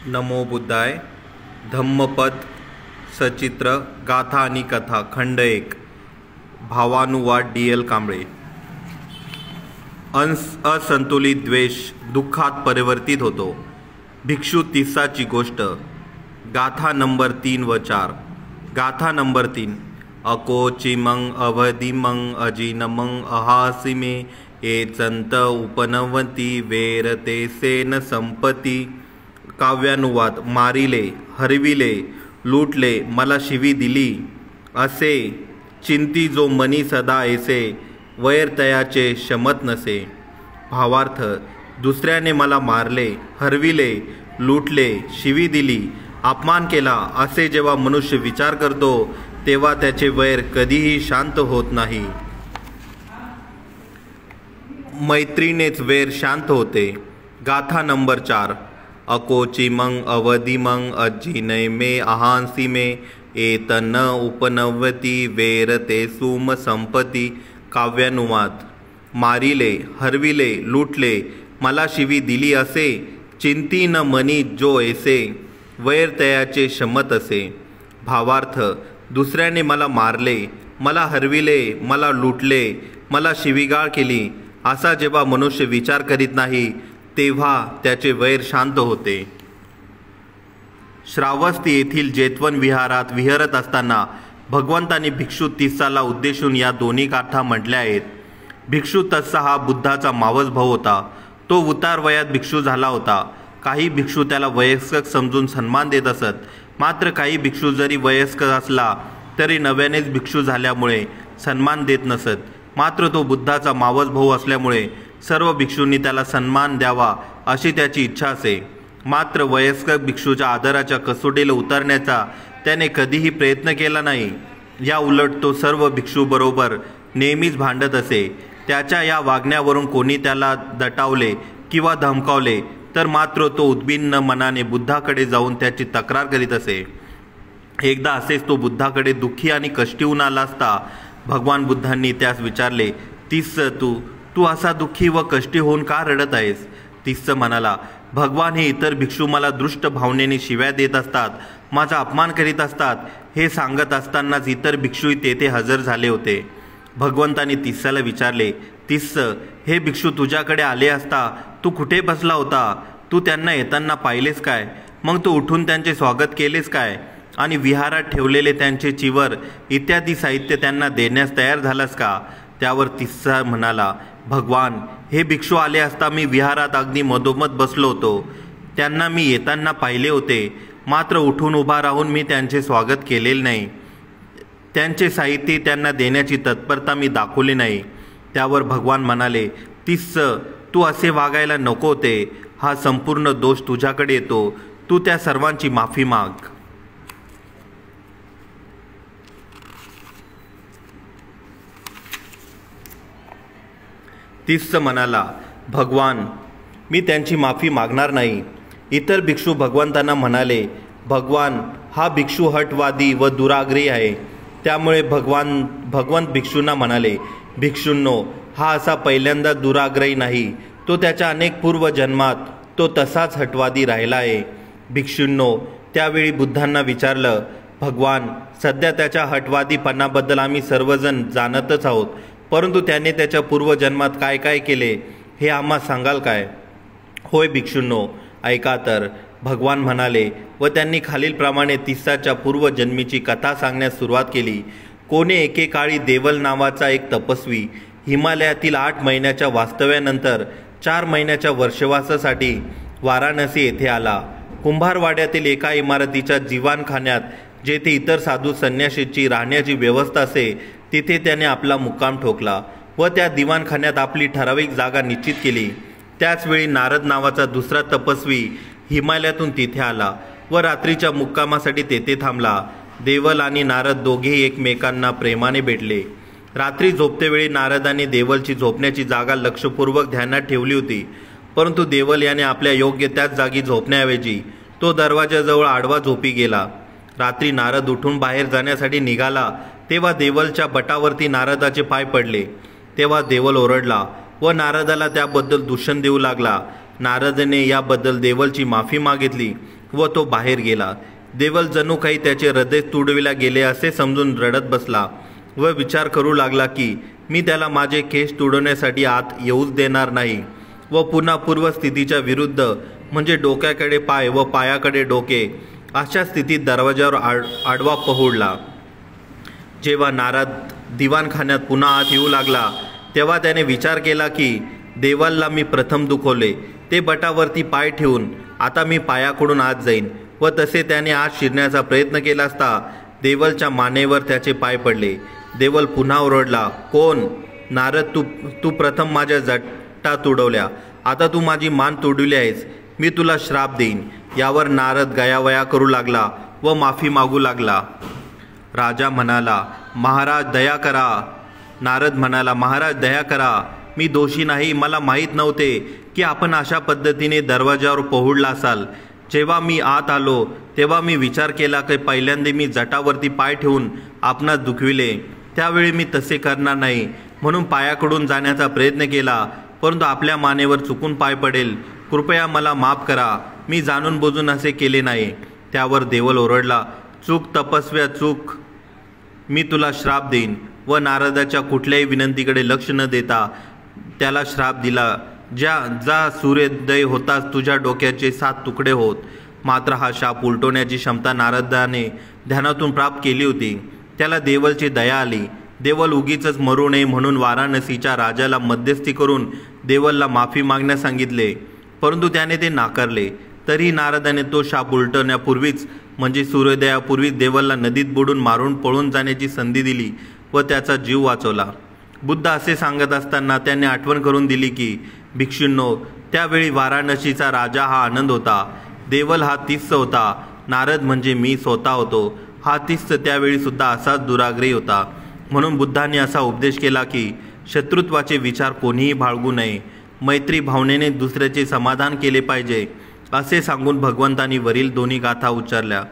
नमो बुद्धाय. धम्मपद सचित्र गाथा आणि कथा खंड 1. भावानुवाद डी.एल. कांबळे. असंतुलित द्वेष दुःखात परिवर्तित होतो. भिक्षू 30ची गोष्ट. गाथा नंबर 3 व 4. गाथा नंबर 3. अकोचिमं अवधिमं अजिनमं अहासिमे एचंत उपनवती वेरते सेन संपती. काव्यानुवाद. मारिले, हरविले, लुटले, मला शिवी दिली असे चिंती जो मनी सदा ऐसे वैरतयाचे शमत नसे. भावार्थ. दुसऱ्याने मला मारले, हरविले, लुटले, शिवी दिली, अपमान केला असे जेव्हा मनुष्य विचार करतो तेव्हा त्याचे वैर कधीही शांत होत नाही. मैत्रीनेच वैर शांत होते. गाथा नंबर 4. अकोचिमं अवधिमं अजिनय मे अहांसी मे एतन उपनवती वेरते सुम संपती. काव्यानुवाद. मारिले, हरविले, लुटले, मला शिवी दिली असे चिंती न मनी जो ऐसे वैरतयाचे शमत असे. भावार्थ. दुसऱ्याने मला मारले, मला हरविले, मला लुटले, मला शिवीगाळ केली असा जेव्हा मनुष्य विचार करीत नाही तेव्हा त्याचे वैर शांत होते. श्रावस्ती येथील जेतवन विहारात विहरत असताना भगवंतांनी भिक्षू 30ला उद्देशून या दोन्ही गाथा म्हटल्या आहेत. भिक्षू 30 हा बुद्धाचा मावस भाऊ होता. तो उतार वयात भिक्षू झाला होता. काही भिक्षू त्याला वयस्क समजून सन्मान देत असत. मात्र काही भिक्षू जरी वयस्क असला तरी नव्यानेच भिक्षू झाल्यामुळे सन्मान देत नसत. मात्र तो बुद्धाचा मावस भाऊ असल्यामुळे सर्व भिक्षूंनी त्याला सन्मान द्यावा अशी त्याची इच्छा असे. मात्र वयस्क भिक्षूच्या आदराच्या कसोटीला उतरण्याचा त्याने कधीही प्रयत्न केला नाही. या उलट तो सर्व भिक्षूबरोबर नेहमीच भांडत असे. त्याच्या या वागण्यावरून कोणी त्याला दटावले किंवा धमकावले तर मात्र तो उद्विग्न मनाने बुद्धाकडे जाऊन त्याची तक्रार करीत असे. एकदा असेच तो बुद्धाकडे दुःखी आणि कष्टी होऊन आला असता भगवान बुद्धांनी त्यास विचारले, 30 तू असा दुःखी व कष्टी होऊन का रडत आहेस? 30 म्हणाला, भगवान हे इतर भिक्षू मला दृष्ट भावनेने शिव्या देत असतात, माझा अपमान करीत असतात. हे सांगत असतानाच इतर भिक्षूही तेथे हजर झाले होते. भगवंतांनी 30ला विचारले, 30 हे भिक्षू तुझ्याकडे आले असता तू कुठे बसला होता? तू त्यांना येताना पाहिलेस काय? मग तू उठून त्यांचे स्वागत केलेस काय? आणि विहारात ठेवलेले त्यांचे चिवर इत्यादी साहित्य त्यांना देण्यास तयार झालास का? त्यावर 30 म्हणाला, भगवान हे भिक्षू आले असता मी विहारात अगदी मधोमध बसलो होतो. त्यांना मी येताना पाहिले होते. मात्र उठून उभा राहून मी त्यांचे स्वागत केलेले नाही. त्यांचे साहित्य त्यांना देण्याची तत्परता मी दाखवली नाही. त्यावर भगवान म्हणाले, 30 तू असे वागायला नको होते. हा संपूर्ण दोष तुझ्याकडे येतो. तू त्या सर्वांची माफी माग. 30 म्हणाला, भगवान मी त्यांची माफी मागणार नाही. इतर भिक्षू भगवंतांना म्हणाले, भगवान हा भिक्षू हटवादी व दुराग्रही आहे. त्यामुळे भगवंत भिक्षूंना म्हणाले, भिक्षूंनो हा असा पहिल्यांदा दुराग्रही नाही. तो त्याच्या अनेक पूर्वजन्मात तो तसाच हटवादी राहिला आहे. भिक्षूंनो त्यावेळी बुद्धांना विचारलं, भगवान सध्या त्याच्या हटवादीपणाबद्दल आम्ही सर्वजण जाणतच आहोत. परंतु त्याने त्याच्या पूर्वजन्मात काय काय केले हे आम्हा सांगाल काय? होय भिक्षूंनो ऐका तर. भगवान म्हणाले व त्यांनी खालीलप्रमाणे 30च्या पूर्वजन्मीची कथा सांगण्यास सुरुवात केली. कोणे एकेकाळी देवल नावाचा एक तपस्वी हिमालयातील 8 महिन्याच्या वास्तव्यानंतर 4 महिन्याच्या वर्षवासासाठी वाराणसी येथे आला. कुंभारवाड्यातील एका इमारतीच्या दिवाणखान्यात जेथे इतर साधू संन्याशीची राहण्याची व्यवस्था असे तिथे त्याने आपला मुक्काम ठोकला व त्या दिवाणखान्यात आपली ठराविक जागा निश्चित केली. त्याचवेळी नारद नावाचा दुसरा तपस्वी हिमालयातून तिथे आला व रात्रीच्या मुक्कामासाठी तेथे थांबला. देवल आणि नारद दोघेही एकमेकांना प्रेमाने भेटले. रात्री झोपतेवेळी नारदाने देवलची झोपण्याची जागा लक्षपूर्वक ध्यानात ठेवली होती. परंतु देवल याने आपल्या योग्य त्याच जागी झोपण्याऐवजी तो दरवाजाजवळ आडवा झोपी गेला. रात्री नारद उठून बाहेर जाण्यासाठी निघाला तेव्हा देवलच्या बटावरती नारदाचे पाय पडले. तेव्हा देवल ओरडला व नारदाला त्याबद्दल दूषण देऊ लागला. नारदने याबद्दल देवलची माफी मागितली व तो बाहेर गेला. देवल जणू काही त्याचे हृदय तुडविला गेले असे समजून रडत बसला व विचार करू लागला की मी त्याला माझे केस तुडवण्यासाठी आत येऊच देणार नाही व पुन्हा पूर्वस्थितीच्या विरुद्ध म्हणजे डोक्याकडे पाय व पायाकडे डोके अशा स्थितीत दरवाजावर आडवा पहुडला. जेव्हा नारद दिवाणखान्यात पुन्हा आत येऊ लागला तेव्हा त्याने विचार केला की देवाला मी प्रथम दुखवले, ते बटावरती पाय ठेवून आता मी पायाकडून आत जाईन व तसे त्याने आत शिरण्याचा प्रयत्न केला असता देवलच्या मानेवर त्याचे पाय पडले. देवल पुन्हा ओरडला, कोण? नारद, तू प्रथम माझ्या जटा तुडवल्या, आता तू माझी मान तुडवली आहेस, मी तुला श्राप देईन. यावर नारद गयावया करू लागला व माफी मागू लागला. राजा म्हणाला, महाराज दया करा. नारद म्हणाला, महाराज दया करा, मी दोषी नाही. मला माहीत नव्हते की आपण अशा पद्धतीने दरवाजावर पहुडला असाल. जेव्हा मी आत आलो तेव्हा मी विचार केला की पहिल्यांदा मी जटावरती पाय ठेवून आपणास दुखविले, त्यावेळी मी तसे करणार नाही म्हणून पायाकडून जाण्याचा प्रयत्न केला, परंतु आपल्या मानेवर चुकून पाय पडेल. कृपया मला माफ करा, मी जाणून बुजून असे केले नाही. त्यावर देवल ओरडला, चूक तपस्व्या चूक, मी तुला श्राप देईन. व नारदाच्या कुठल्याही विनंतीकडे लक्ष न देता त्याला श्राप दिला, जा सूर्योदय होताच तुझ्या डोक्याचे 7 तुकडे होत. मात्र हा शाप उलटवण्याची क्षमता नारदाने ध्यानातून प्राप्त केली होती. त्याला देवलची दया आली. देवल उगीच मरू नये म्हणून वाराणसीच्या राजाला मध्यस्थी करून देवलला माफी मागण्यास सांगितले, परंतु त्याने ते नाकारले. तरी नारदाने तो शाप उलटवण्यापूर्वीच म्हणजे सूर्योदयापूर्वीच देवलला नदीत बुडून मारून पळून जाण्याची संधी दिली व त्याचा जीव वाचवला. बुद्ध असे सांगत असताना त्यांनी आठवण करून दिली की भिक्षूंनो, त्यावेळी वाराणसीचा राजा हा आनंद होता, देवल हा तिस्स होता, नारद म्हणजे मी स्वतः होतो. हा तिस्स त्यावेळी सुद्धा असाच दुराग्रही होता. म्हणून बुद्धांनी असा उपदेश केला की शत्रुत्वाचे विचार कोणीही बाळगू नये, मैत्री भावनेने दुसऱ्याचे समाधान केले पाहिजे असे सांगून भगवंतांनी वरील दोन्ही गाथा उच्चारल्या.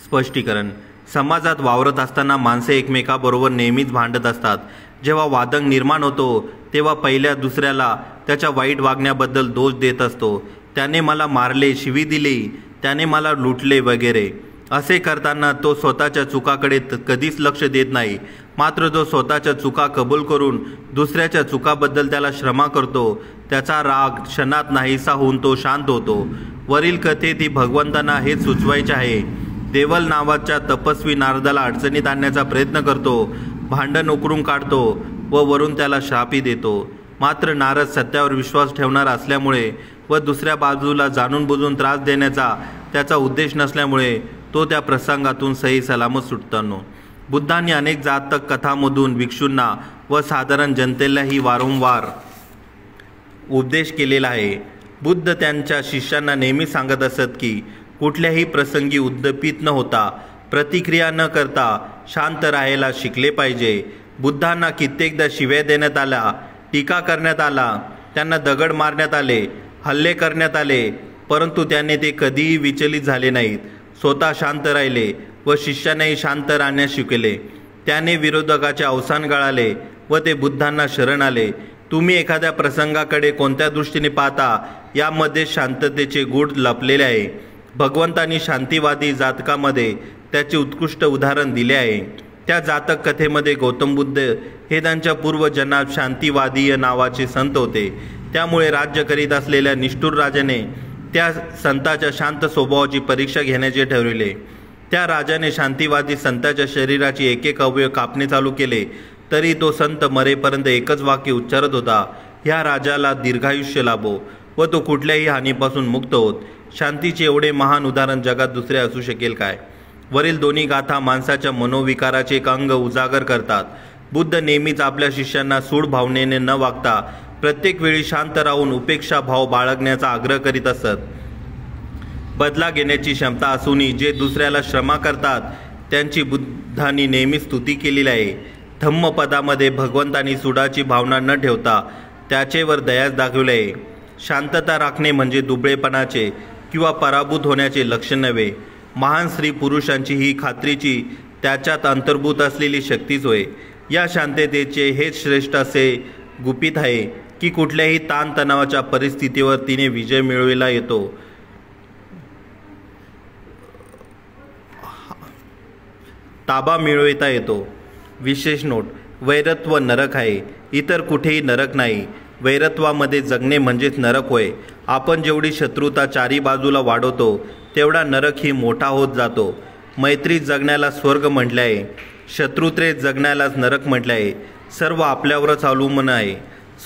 स्पष्टीकरण. समाजात वावरत असताना माणसे एकमेकाबरोबर नेहमीच भांडत असतात. जेव्हा वादंग निर्माण होतो तेव्हा पहिल्या दुसऱ्याला त्याच्या वाईट वागण्याबद्दल दोष देत असतो. त्याने मला मारले, शिवी दिली, त्याने मला लुटले वगैरे. असे करताना तो स्वतःच्या चुकाकडे कधीच लक्ष देत नाही. मात्र जो स्वतःच्या चुका कबूल करून दुसऱ्याच्या चुकाबद्दल त्याला क्षमा करतो त्याचा राग क्षणात नाहीसा होऊन तो शांत होतो. वरील कथेत ही भगवंतांना हेच सुचवायचे आहे. देवल नावाच्या तपस्वी नारदाला अडचणीत आणण्याचा प्रयत्न करतो, भांडण उकरून काढतो व वरून त्याला शापही देतो. मात्र नारद सत्यावर विश्वास ठेवणार असल्यामुळे व दुसऱ्या बाजूला जाणून बुजून त्रास देण्याचा त्याचा उद्देश नसल्यामुळे तो त्या प्रसंगातून सही सलामत सुटतो. बुद्धांनी अनेक जातक कथांमधून भिक्षूंना व साधारण जनतेलाही वारंवार उपदेश केलेला आहे. बुद्ध त्यांच्या शिष्यांना नेहमी सांगत असत की कुठल्याही प्रसंगी उद्दपित न होता, प्रतिक्रिया न करता शांत राहायला शिकले पाहिजे. बुद्धांना कित्येकदा शिव्या देण्यात आल्या, टीका करण्यात आला, त्यांना दगड मारण्यात आले, हल्ले करण्यात आले, परंतु त्यांनी ते कधीही विचलित झाले नाहीत. स्वतः शांत राहिले व शिष्यांनाही शांत राहण्यास शिकले. त्याने विरोधकाचे अवसान गळाले व ते बुद्धांना शरण आले. तुम्ही एखाद्या प्रसंगाकडे कोणत्या दृष्टीने पाहता यामध्ये शांततेचे गूढ लपलेले आहे. भगवंतांनी शांतीवादी जातकामध्ये त्याचे उत्कृष्ट उदाहरण दिले आहे. त्या जातक कथेमध्ये गौतम बुद्ध हे त्यांच्या पूर्वजन्मात शांतीवादीय नावाचे संत होते. त्यामुळे राज्य करीत असलेल्या निष्ठुर राजाने त्या संताच्या शांत स्वभावाची परीक्षा घेण्याचे ठरविले. त्या राजाने शांतीवादी संताच्या शरीराची एक अवयव कापणे चालू केले. तरी तो संत मरेपर्यंत एकच वाक्य उच्चारत होता, ह्या राजाला दीर्घायुष्य लाभो, व तो कुठल्याही हानीपासून मुक्त होत. शांतीचे एवढे महान उदाहरण जगात दुसरे असू शकेल काय? वरील दोन्ही गाथा माणसाच्या मनोविकाराचे एक अंग उजागर करतात. बुद्ध नेहमीच आपल्या शिष्यांना सूड भावनेने न वागता प्रत्येक वेळी शांत राहून उपेक्षा भाव बाळगण्याचा आग्रह करीत असत. बदला घेण्याची क्षमता असूनही जे दुसऱ्याला क्षमा करतात त्यांची बुद्धांनी नेहमी स्तुती केलेली आहे. धम्मपदामध्ये भगवंतांनी सुडाची भावना न ठेवता त्याचेवर दयाच दाखवले आहे. शांतता राखणे म्हणजे दुबळेपणाचे किंवा पराभूत होण्याचे लक्षण नव्हे. महान स्त्री पुरुषांची ही खात्रीची त्याच्यात अंतर्भूत असलेली शक्तीच होय. या शांततेचे हेच श्रेष्ठ असे गुपित आहे की कुठल्याही ताणतणावाच्या परिस्थितीवर तिने विजय मिळविला येतो. ताबा मिळविता येतो. विशेष नोट: वैरत्व नरक आहे, इतर कुठेही नरक नाही. वैरत्वामध्ये जगणे म्हणजेच नरक होय. आपण जेवढी शत्रुता चारी बाजूला वाढवतो तेवढा नरकही मोठा होत जातो. मैत्री जगण्याला स्वर्ग म्हटले आहे, शत्रुत्रे जगण्यालाच नरक म्हटले आहे. सर्व आपल्यावरच अवलंबून आहे.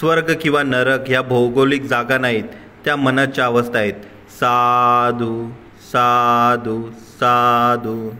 स्वर्ग किंवा नरक ह्या भौगोलिक जागा नाहीत, त्या मनाच्या अवस्था आहेत. साधू साधू साधू.